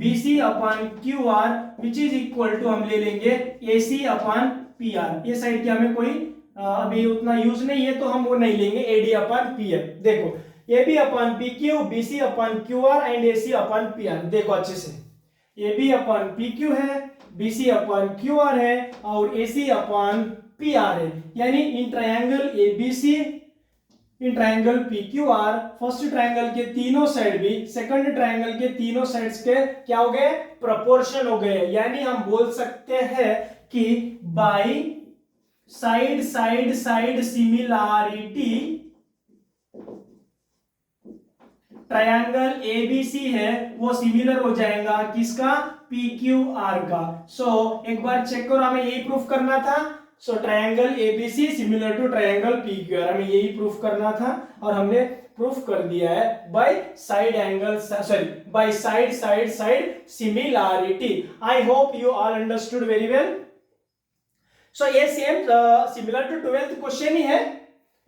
A: BC upon QR which is equal to हम ले लेंगे AC अपन PR। ये साइड की हमें कोई अभी उतना यूज नहीं है तो हम वो नहीं लेंगे, AD अपन PM। देखो AB upon PQ, BC upon QR and AC upon PR। देखो अच्छे से, AB अपन PQ है, BC अपन QR है और AC अपन PR है। यानी in triangle ABC, in triangle PQR first triangle के तीनों साइड भी सेकंड ट्रायंगल के तीनों साइड्स के क्या हो गए, प्रोपोर्शन हो गए। यानी हम बोल सकते हैं कि bye side side side similarity triangle ABC है वो सिमिलर हो जाएगा किसका, PQR का। एक बार चेक करो, हमें यही प्रूफ करना था। Triangle ABC similar to triangle PQR, हमें यही प्रूफ करना था और हमने प्रूफ कर दिया है by side angle, sorry by side side side similarity. I hope you all understood very well. ये same similar to 12th question ही है,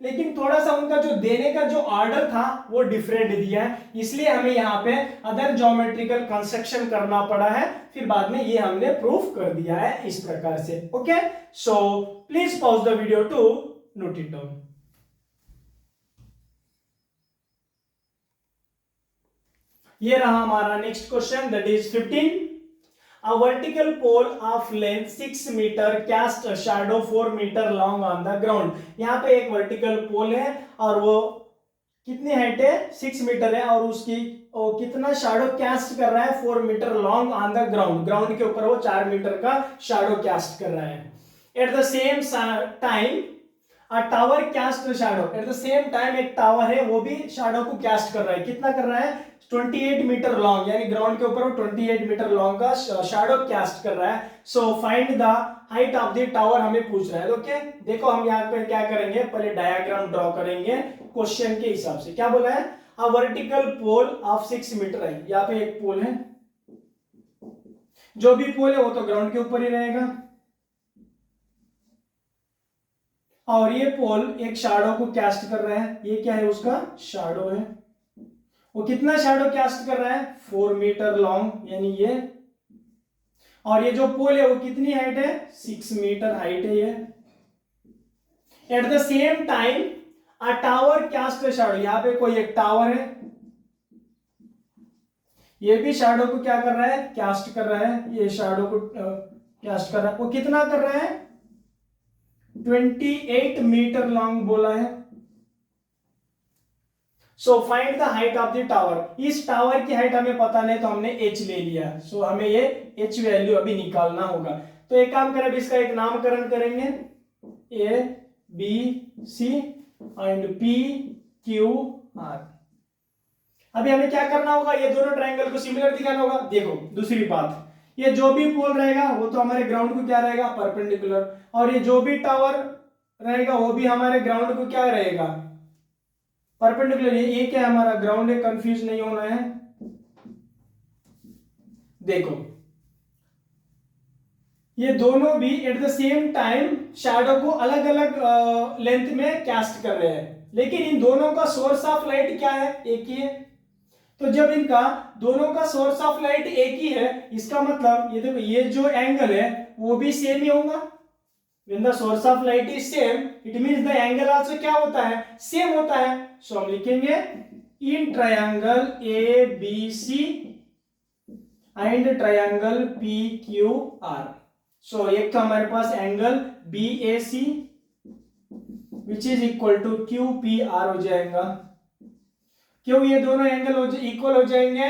A: लेकिन थोड़ा सा उनका जो देने का जो ऑर्डर था वो डिफरेंट दिया है, इसलिए हमें यहाँ पे अदर ज्योमेट्रिकल कंस्ट्रक्शन करना पड़ा है, फिर बाद में ये हमने प्रूफ कर दिया है इस प्रकार से। Okay, please pause the video to note it down. ये रहा हमारा next question, that is 15। A vertical pole of length 6 meter cast a shadow 4 meter long on the ground। यहाँ पे एक वर्टिकल पोल है और वो कितनी हाइट है, 6 मीटर है, और उसकी वो कितना शैडो कैस्ट कर रहा है, 4 metre long on the ground. Ground के ऊपर वो 4 मीटर का शैडो कैस्ट कर रहा है। At the same time a tower cast shadow, at the same time एक टावर है वो भी शैडो को कैस्ट कर रहा है। कितना कर रहा है, 28 मीटर लॉन्ग, यानी ग्राउंड के ऊपर वो 28 मीटर लॉन्ग का शैडो कैस्ट कर रहा है। Find the height of the tower हमें पूछ रहा है। ओके, देखो हम यहाँ पे क्या करेंगे, पहले डायग्राम ड्रॉ करेंगे क्वेश्चन के हिसाब से। क्या बोला है, a vertical pole of 6 metre है। यहाँ पे एक पोल है, जो भी पोल है वो तो ग्राउंड के ऊपर ही रहेगा, और ये पोल एक शैडो को कैस्ट कर रहा है। ये क्या है, उसका शैडो है। वो कितना शैडो कैस्ट कर रहा है, 4 मीटर लॉन्ग, यानी ये। और ये जो पोल है वो कितनी हाइट है, 6 मीटर हाइट है ये। At the same time a tower cast shadow, यहां पे कोई एक टावर है, ये भी शैडो को क्या कर रहा है, कैस्ट कर रहा है। ये शैडो को कैस्ट कर रहा है, वो कितना कर रहा है, 28 मीटर लॉन्ग बोला है। Find the height of the tower. इस टावर की हाइट हमें पता नहीं तो हमने h ले लिया। हमें ये h वैल्यू अभी निकालना होगा। तो एक काम करें, अभी इसका एक नामकरण करेंगे, A B C and P Q R। अभी हमें क्या करना होगा, ये दोनों ट्रायंगल को सिमिलर दिखाना होगा। देखो दूसरी बात, ये जो भी पोल रहेगा वो तो हमारे ग्राउंड को क्या रहेगा, परपेंडिकुलर, और ये जो भी टावर रहेगा वो भी हमारे ग्राउंड को क्या रहेगा, परपेंडिकुलर। ये क्या है, हमारा ग्राउंड है, कंफ्यूज नहीं होना है। देखो ये दोनों भी eight the same time shadow को अलग अलग लेंथ में कैस्ट कर रहे हैं, लेकिन इन दोनों का सोर्स ऑफ लाइट क्या है, एक ही है। तो जब इनका दोनों का सोर्स ऑफ लाइट एक ही है, इसका मतलब ये देखो, ये जो एंगल है वो भी सेम ही होगा। When the source of light is same, it means the angle also क्या होता है, सेम होता है। हम लिखेंगे in triangle ABC and triangle PQR। एक तो हमारे पास angle BAC which is equal to QPR हो जाएगा। क्यों ये दोनों एंगल इक्वल हो जाएंगे,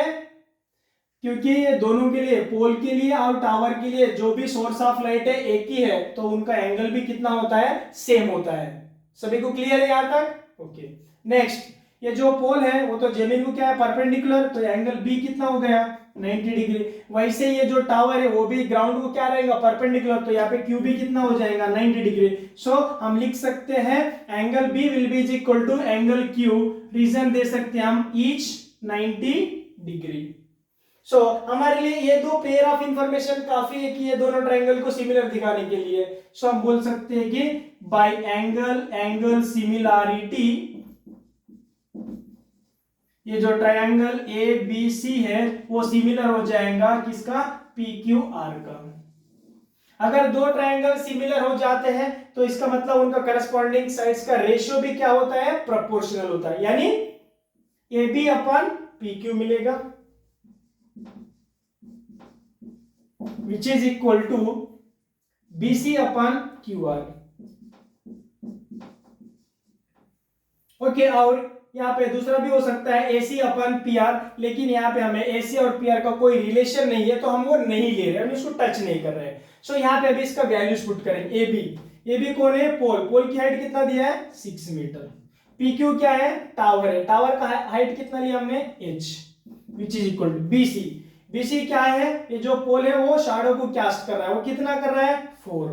A: क्योंकि ये दोनों के लिए, पोल के लिए और टावर के लिए जो भी सोर्स ऑफ लाइट है एक ही है, तो उनका एंगल भी कितना होता है, सेम होता है। सभी को क्लियर है यहां तक? ओके, नेक्स्ट, ये जो पोल है वो तो जमीन को क्या है, परपेंडिकुलर, तो एंगल बी कितना हो गया, 90 डिग्री। वैसे ये जो टावर है वो भी ग्राउंड को क्या रहेगा, परपेंडिकुलर, तो यहाँ पे क्यू भी कितना हो जाएगा, 90 डिग्री। हम लिख सकते हैं angle B will be equal to angle Q. Reason दे सकते हैं हम ईच 90 डिग्री। हमारे लिए ये दो पेयर ऑफ इंफॉर्मेशन काफी है कि ये दोनों ट्रायंगल को सिमिलर दिखाने के लिए। हम बोल सकते हैं कि बाय एंगल सिमिलैरिटी, ये जो ट्रायंगल ए बी सी है वो सिमिलर हो जाएगा किसका, PQR का। अगर दो ट्रायंगल सिमिलर हो जाते हैं तो इसका मतलब उनका करस्पॉन्डिंग साइड्स का रेशियो भी क्या होता है, प्रोपोर्शनल होता है, यानी AB अपन PQ मिलेगा, which is equal to BC upon QR। Okay, और यहाँ पे दूसरा भी हो सकता है AC अपन PR, लेकिन यहाँ पे हमें AC और PR का कोई रिलेशन नहीं है तो हम वो नहीं ले रहे हैं, हम इसको टच नहीं कर रहे हैं। यहाँ पे अभी इसका वैल्यूज पुट करेंगे। AB, ए बी कौन है? पोल। पोल की हाइट कितना दिया है? 6 मीटर। पी क्यू क्या है? टावर है। टावर का हाइट कितना लिया हमने? h, which is equal to B C. B C क्या है? ये जो पोल है वो शैडो को कास्ट कर रहा है, वो कितना कर रहा है? 4।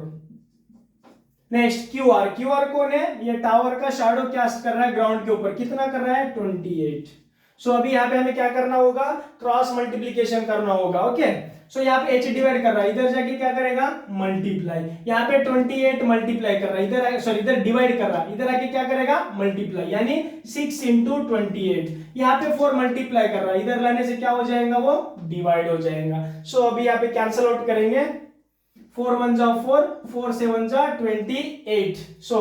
A: Next Q R. Q R कौन है? ये टावर का शैडो कास्ट कर रहा है ग्राउंड के ऊपर, कितना कर रहा है? 28। सो अभी यहाँ पे हमें क्या करना होगा? क्रॉस मल्टीप्लीकेशन करना होगा। ओके, सो यहाँ पे h डिवाइड कर रहा है, इधर जाके क्या करेगा? मल्टीप्लाई। यहाँ पे 28 मल्टीप्लाई कर रहा है, इधर सॉरी इधर डिवाइड कर रहा है, इधर आके क्या करेगा? मल्टीप्लाई, यानी 6 इंटू 28। यहाँ पे 4 मल्टीप्लाई कर रहा है, इधर लाने से क्या हो जाएगा? वो डिवाइड हो जाएगा। सो अभी यहाँ पे कैंसल आउट करेंगे। 4 1 जा 4, 4 7 जा 28। सो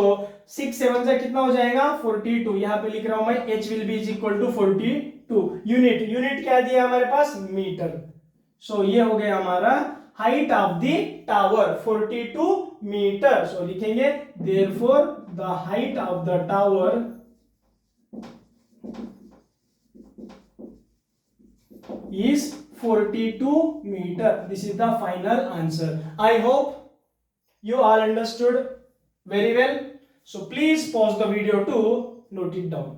A: 6 7 जा कितना हो जाएगा? 42। यहाँ पे लिख रहा हूं मैं h will be is equal to 42 unit. Unit क्या दिया हमारे पास? मीटर। सो ये हो गया हमारा हाइट ऑफ द टावर 42 मीटर। सो लिखेंगे therefore the height of the tower is 42 meter. This is the final answer. I hope you all understood very well. So please pause the video to note it down.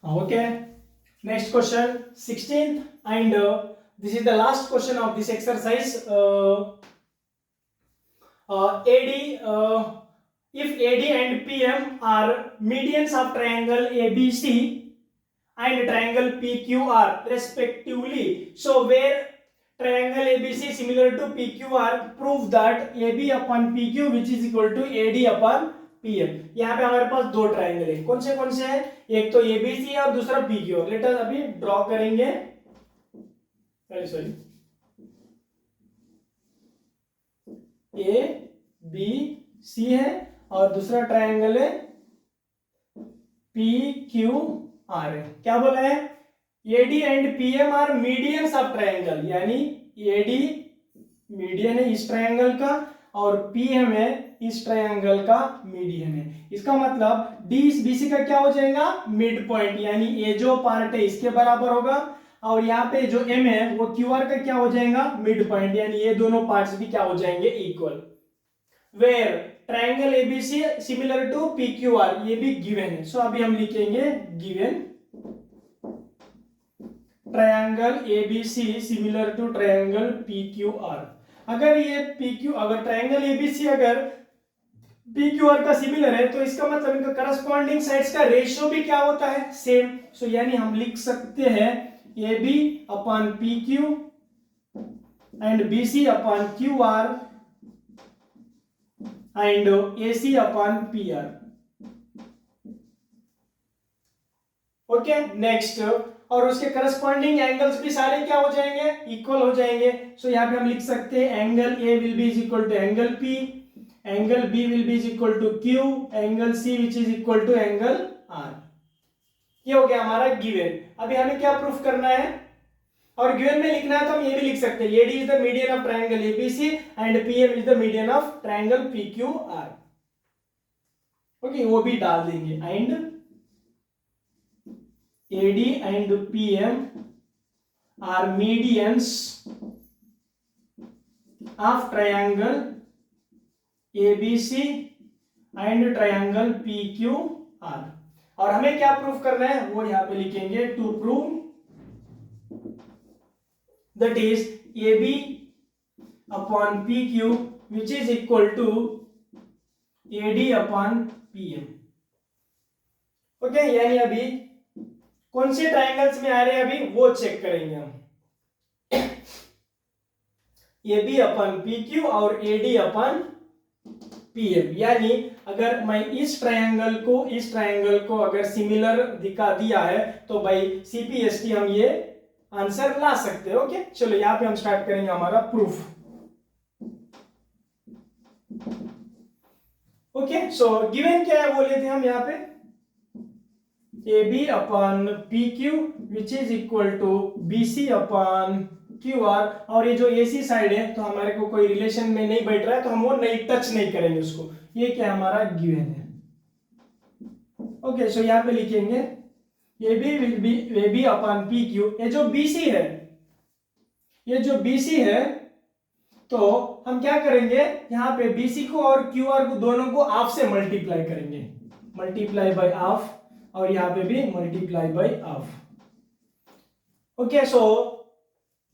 A: Okay, next question, 16th, and this is the last question of this exercise. AD, if AD and PM are medians of triangle ABC and triangle PQR respectively, so where triangle ABC similar to PQR, prove that AB upon PQ which is equal to AD upon PM. यहाँ पे हमारे पास दो triangle है, कौन से हैं? एक तो ABC है और दूसरा PQ। लेट अस अभी ड्रॉ करेंगे। सॉरी, ABC है और दूसरा ट्रायंगल है PQR है। क्या बोला है? AD and PM are medians of triangle, यानी AD मीडियन है इस ट्रायंगल का और PM है इस ट्रायंगल का मीडियन है। इसका मतलब D इस BC का क्या हो जाएगा? मिड पॉइंट, यानी ये जो पार्ट है इसके बराबर होगा और यहाँ पे जो M है वो QR का क्या हो जाएगा? मिड पॉइंट, यानी ये दोनों पार्ट्स भी क्या हो जाएंगे? Equal. Where triangle ABC similar to PQR, ये भी गिवन है। सो अभी हम लिखेंगे given triangle ABC similar to triangle PQR। अगर ट्रायंगल ABC अगर PQR का सिमिलर है तो इसका मतलब इनका करस्पॉन्डिंग साइड्स का रेशियो भी क्या होता है? सेम। सो यानी हम लिख सकते हैं AB upon PQ and BC upon QR and AC upon PR। Okay, next, और उसके करस्पॉन्डिंग एंगल्स भी सारे क्या हो जाएंगे? इक्वल हो जाएंगे। सो यहाँ पे हम लिख सकते हैं angle A will be is equal to angle P, angle B will be is equal to Q, angle C which is equal to angle R। ये हो गया हमारा गिवन। अभी हमें क्या प्रूफ करना है? और गिवन में लिखना है तो हम ये भी लिख सकते हैं AD is the median of triangle ABC and PM is the median of triangle PQR। Okay, वो भी डाल देंगे। And AD and PM are medians of triangle ABC and triangle PQR। और हमें क्या प्रूफ करना है वो यहां पे लिखेंगे, to prove that is AB upon PQ which is equal to AD upon PM। Okay, यानी अभी कौन से ट्रायंगल्स में आ रहे हैं अभी वो चेक करेंगे हम। AB अपन PQ और AD अपन PM, यानी अगर मैं इस ट्रायंगल को अगर सिमिलर दिखा दिया है तो भाई CPST हम ये आंसर ला सकते हैं। ओके, चलो यहाँ पे हम स्टार्ट करेंगे हमारा प्रूफ। ओके, सो गिवन क्या है बोले थे हम यहाँ पे? AB upon PQ which is equal to BC upon QR, और ये जो AC साइड है तो हमारे को कोई रिलेशन में नहीं बैठ रहा है तो हम वो नहीं टच नहीं करेंगे उसको। ये क्या हमारा गिवन है। ओके, सो यहाँ पे लिखेंगे AB will be AB upon PQ। ये जो BC है तो हम क्या करेंगे, यहाँ पे BC को और QR को दोनों को हाफ से मल्टीप्लाई करेंगे, मल्टीप्लाई बाय हाफ, और यहाँ पे भी मल्टीप्लाई बाय हाफ। ओके, सो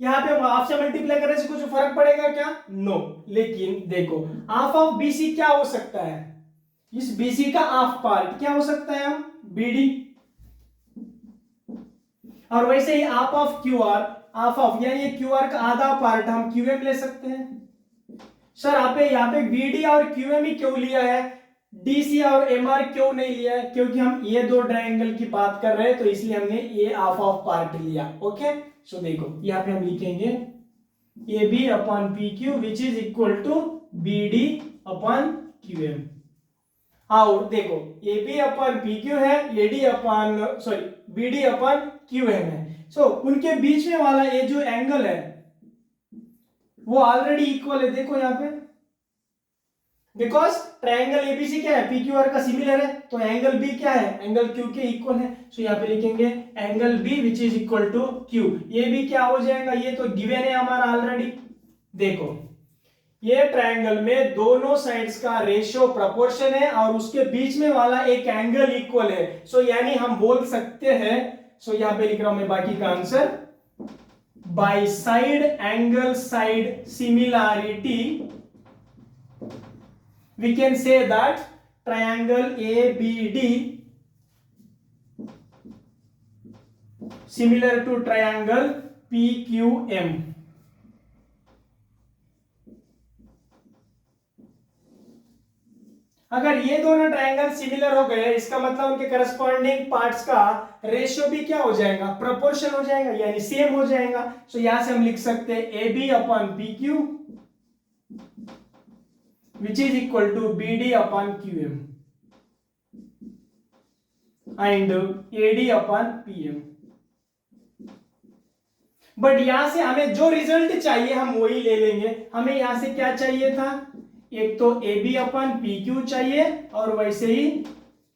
A: यहाँ पे हम हाफ से मल्टीप्लाई करने से कुछ फर्क पड़ेगा क्या? नो। लेकिन देखो हाफ ऑफ BC क्या हो सकता है, इस BC का हाफ पार्ट क्या हो सकता है, हम BD, और वैसे ही half of QR, half of यानी QR का आधा पार्ट हम QM ले सकते हैं। सर आप यहाँ पे BD और QM ही क्यों लिया है, DC और MR क्यों नहीं लिया है? क्योंकि हम ये दो ट्रायंगल की बात कर रहे हैं, तो इसलिए हमने ये हाफ ऑफ पार्ट लिया। ओके, सो देखो यहाँ पे हम लिखेंगे AB upon PQ which is equal to BD upon QM। और देखो AB अपॉन PQ है, AD upon BD upon QM है। सो उनके बीच में वाला ये जो एंगल है वो ऑलरेडी इक्वल है, देखो यहाँ पे, बिकॉज ट्रायंगल ABC क्या है, PQR का सिमिलर है, तो एंगल B क्या है, एंगल Q के इक्वल है। सो यहाँ पे लिखेंगे angle B which is equal to Q। ये भी क्या हो जाएगा, ये तो गिवन है हमारा ऑलरेडी। देखो ये ट्रायंगल में दोनों साइड्स का रेशियो प्रोपोर्शन है और उसके बीच में वाला एक एंगल इक्वल है। सो यानी हम बोल सकते हैं, सो यहाँ पे लिख रहा हूं मैं बाकी का answer, bye side angle side similarity we can say that triangle ABD similar to triangle PQM। अगर ये दोनों ट्रायंगल सिमिलर हो गए, इसका मतलब उनके करस्पॉन्डिंग पार्ट्स का रेशियो भी क्या हो जाएगा, प्रोपोर्शन हो जाएगा, यानी सेम हो जाएगा। सो यहां से हम लिख सकते हैं AB upon PQ which is equal to BD upon QM and AD upon PM। But यहां से हमें जो रिजल्ट चाहिए हम वही ले लेंगे। हमें यहां से क्या चाहिए था, एक तो AB अपन PQ चाहिए और वैसे ही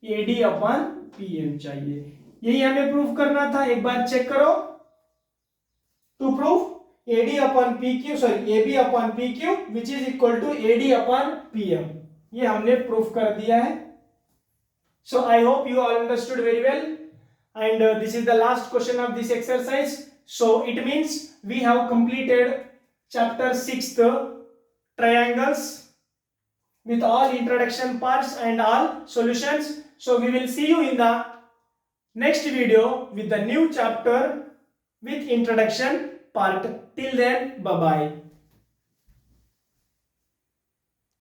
A: AD अपन PM चाहिए। यही हमें प्रूफ करना था। एक बार चेक करो, to proof AD upon PQ AB upon PQ which is equal to AD upon PM, ये हमने प्रूफ कर दिया है। So I hope you all understood very well, and this is the last question of this exercise. So it means we have completed chapter 6th triangles with all introduction parts and all solutions. So we will see you in the next video with the new chapter with introduction part. Till then, bye bye.